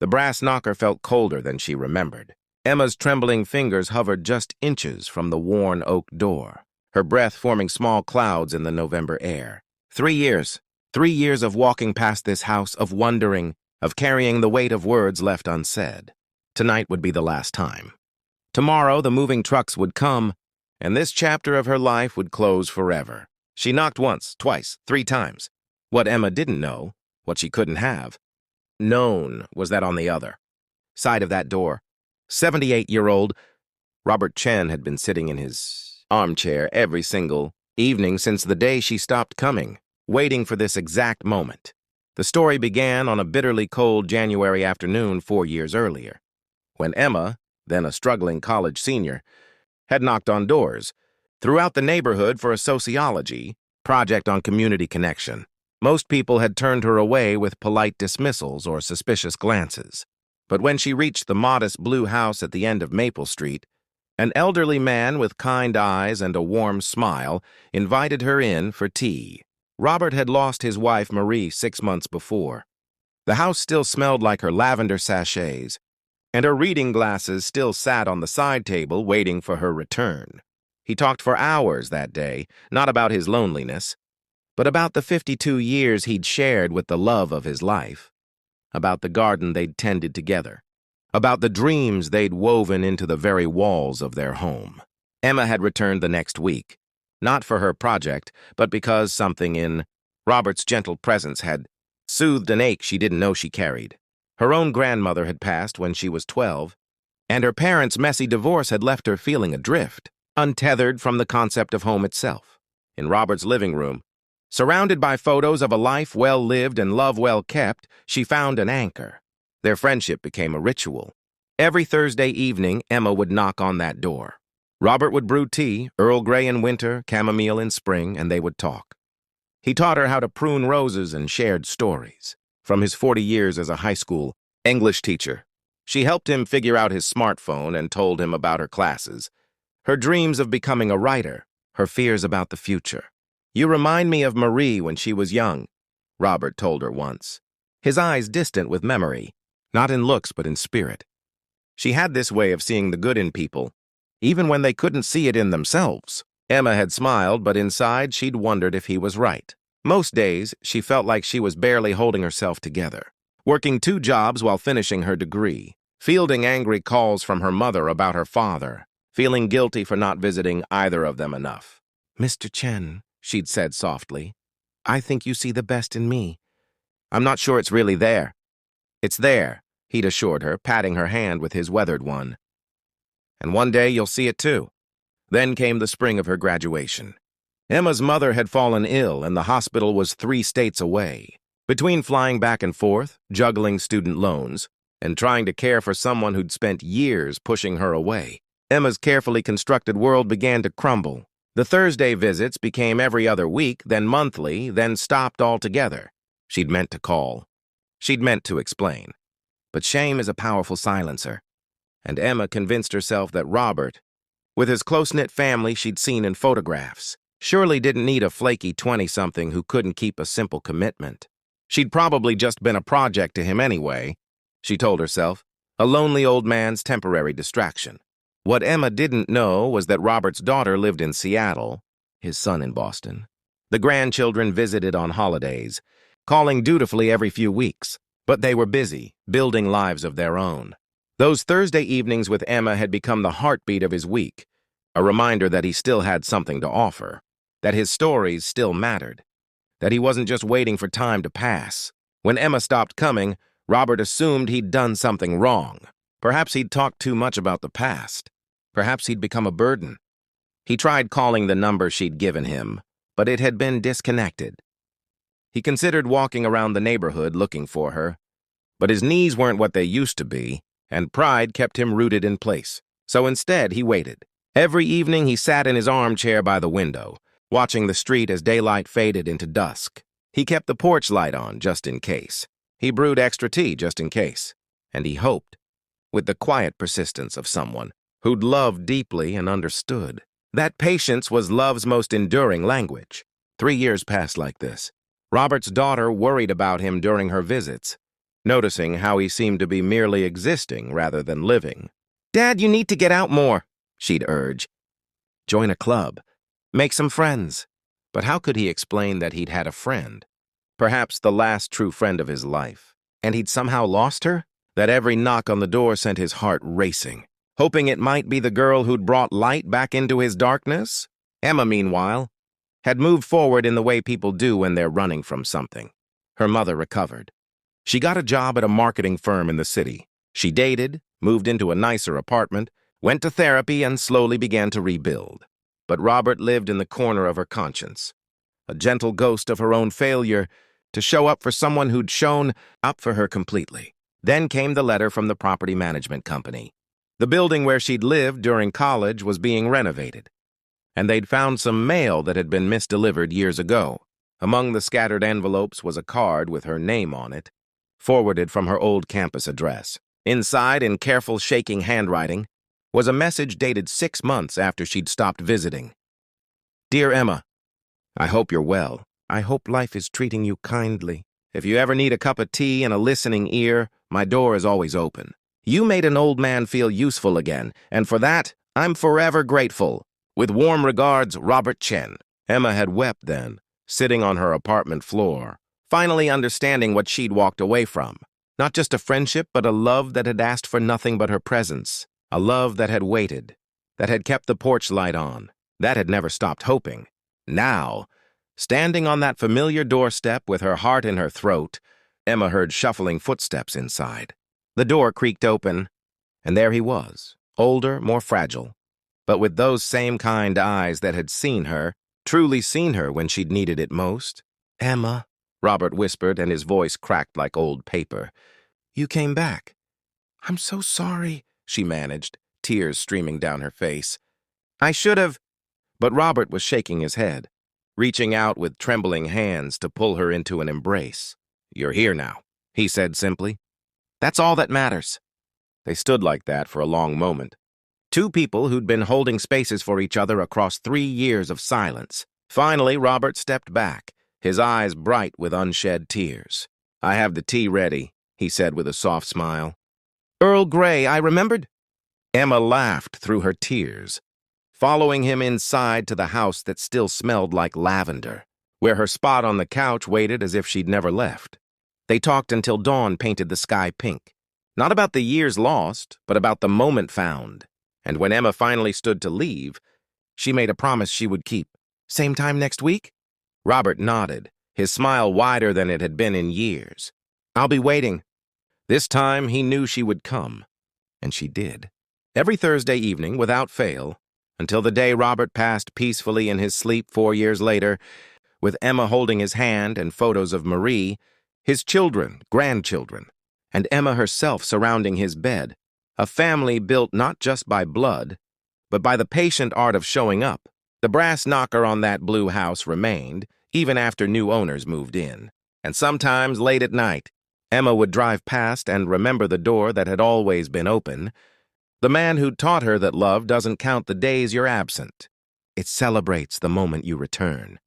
The brass knocker felt colder than she remembered. Emma's trembling fingers hovered just inches from the worn oak door, her breath forming small clouds in the November air. 3 years. 3 years of walking past this house, of wondering, of carrying the weight of words left unsaid. Tonight would be the last time. Tomorrow the moving trucks would come, and this chapter of her life would close forever. She knocked once, twice, 3 times. What Emma didn't know, what she couldn't have known, was that on the other side of that door, 78-year-old Robert Chen had been sitting in his armchair every single evening since the day she stopped coming, waiting for this exact moment. The story began on a bitterly cold January afternoon 4 years earlier, when Emma, then a struggling college senior, had knocked on doors throughout the neighborhood for a sociology project on community connection. Most people had turned her away with polite dismissals or suspicious glances. But when she reached the modest blue house at the end of Maple Street, an elderly man with kind eyes and a warm smile invited her in for tea. Robert had lost his wife Marie 6 months before. The house still smelled like her lavender sachets, and her reading glasses still sat on the side table waiting for her return. He talked for hours that day, not about his loneliness, but about the 52 years he'd shared with the love of his life, about the garden they'd tended together, about the dreams they'd woven into the very walls of their home. Emma had returned the next week, not for her project, but because something in Robert's gentle presence had soothed an ache she didn't know she carried. Her own grandmother had passed when she was 12, and her parents' messy divorce had left her feeling adrift, untethered from the concept of home itself. In Robert's living room, surrounded by photos of a life well lived and love well kept, she found an anchor. Their friendship became a ritual. Every Thursday evening, Emma would knock on that door. Robert would brew tea, Earl Grey in winter, chamomile in spring, and they would talk. He taught her how to prune roses and shared stories. From his 40 years as a high school English teacher, she helped him figure out his smartphone and told him about her classes, her dreams of becoming a writer, her fears about the future. "You remind me of Marie when she was young," Robert told her once, his eyes distant with memory, not in looks but in spirit. She had this way of seeing the good in people, even when they couldn't see it in themselves. Emma had smiled, but inside she'd wondered if he was right. Most days, she felt like she was barely holding herself together, working 2 jobs while finishing her degree, fielding angry calls from her mother about her father, feeling guilty for not visiting either of them enough. "Mr. Chen," she'd said softly, "I think you see the best in me. I'm not sure it's really there." "It's there," he'd assured her, patting her hand with his weathered one. "And one day you'll see it too." Then came the spring of her graduation. Emma's mother had fallen ill and the hospital was 3 states away. Between flying back and forth, juggling student loans, and trying to care for someone who'd spent years pushing her away, Emma's carefully constructed world began to crumble. The Thursday visits became every other week, then monthly, then stopped altogether. She'd meant to call. She'd meant to explain. But shame is a powerful silencer, and Emma convinced herself that Robert, with his close-knit family she'd seen in photographs, surely didn't need a flaky 20-something who couldn't keep a simple commitment. She'd probably just been a project to him anyway, she told herself, a lonely old man's temporary distraction. What Emma didn't know was that Robert's daughter lived in Seattle, his son in Boston. The grandchildren visited on holidays, calling dutifully every few weeks, but they were busy, building lives of their own. Those Thursday evenings with Emma had become the heartbeat of his week, a reminder that he still had something to offer, that his stories still mattered, that he wasn't just waiting for time to pass. When Emma stopped coming, Robert assumed he'd done something wrong. Perhaps he'd talked too much about the past. Perhaps he'd become a burden. He tried calling the number she'd given him, but it had been disconnected. He considered walking around the neighborhood looking for her, but his knees weren't what they used to be, and pride kept him rooted in place. So instead, he waited. Every evening, he sat in his armchair by the window, watching the street as daylight faded into dusk. He kept the porch light on, just in case. He brewed extra tea, just in case. And he hoped, with the quiet persistence of someone who'd loved deeply and understood. That patience was love's most enduring language. 3 years passed like this. Robert's daughter worried about him during her visits, noticing how he seemed to be merely existing rather than living. "Dad, you need to get out more," she'd urge. "Join a club. Make some friends." But how could he explain that he'd had a friend? Perhaps the last true friend of his life. And he'd somehow lost her? That every knock on the door sent his heart racing, hoping it might be the girl who'd brought light back into his darkness? Emma, meanwhile, had moved forward in the way people do when they're running from something. Her mother recovered. She got a job at a marketing firm in the city. She dated, moved into a nicer apartment, went to therapy, and slowly began to rebuild. But Robert lived in the corner of her conscience, a gentle ghost of her own failure to show up for someone who'd shown up for her completely. Then came the letter from the property management company. The building where she'd lived during college was being renovated, and they'd found some mail that had been misdelivered years ago. Among the scattered envelopes was a card with her name on it, forwarded from her old campus address. Inside, in careful, shaking handwriting, was a message dated 6 months after she'd stopped visiting. "Dear Emma, I hope you're well. I hope life is treating you kindly. If you ever need a cup of tea and a listening ear, my door is always open. You made an old man feel useful again, and for that, I'm forever grateful. With warm regards, Robert Chen." Emma had wept then, sitting on her apartment floor, finally understanding what she'd walked away from. Not just a friendship, but a love that had asked for nothing but her presence. A love that had waited, that had kept the porch light on, that had never stopped hoping. Now, standing on that familiar doorstep with her heart in her throat, Emma heard shuffling footsteps inside. The door creaked open, and there he was, older, more fragile, but with those same kind eyes that had seen her, truly seen her when she'd needed it most. "Emma," Robert whispered, and his voice cracked like old paper. "You came back." "I'm so sorry," she managed, tears streaming down her face. "I should have—" But Robert was shaking his head, reaching out with trembling hands to pull her into an embrace. "You're here now," he said simply. "That's all that matters." They stood like that for a long moment. Two people who'd been holding spaces for each other across 3 years of silence. Finally, Robert stepped back, his eyes bright with unshed tears. "I have the tea ready," he said with a soft smile. "Earl Grey, I remembered." Emma laughed through her tears, following him inside to the house that still smelled like lavender, where her spot on the couch waited as if she'd never left. They talked until dawn painted the sky pink. Not about the years lost, but about the moment found. And when Emma finally stood to leave, she made a promise she would keep. "Same time next week?" Robert nodded, his smile wider than it had been in years. "I'll be waiting." This time, he knew she would come, and she did. Every Thursday evening, without fail, until the day Robert passed peacefully in his sleep 4 years later, with Emma holding his hand and photos of Marie, his children, grandchildren, and Emma herself surrounding his bed, a family built not just by blood, but by the patient art of showing up. The brass knocker on that blue house remained, even after new owners moved in. And sometimes, late at night, Emma would drive past and remember the door that had always been open. The man who taught her that love doesn't count the days you're absent. It celebrates the moment you return.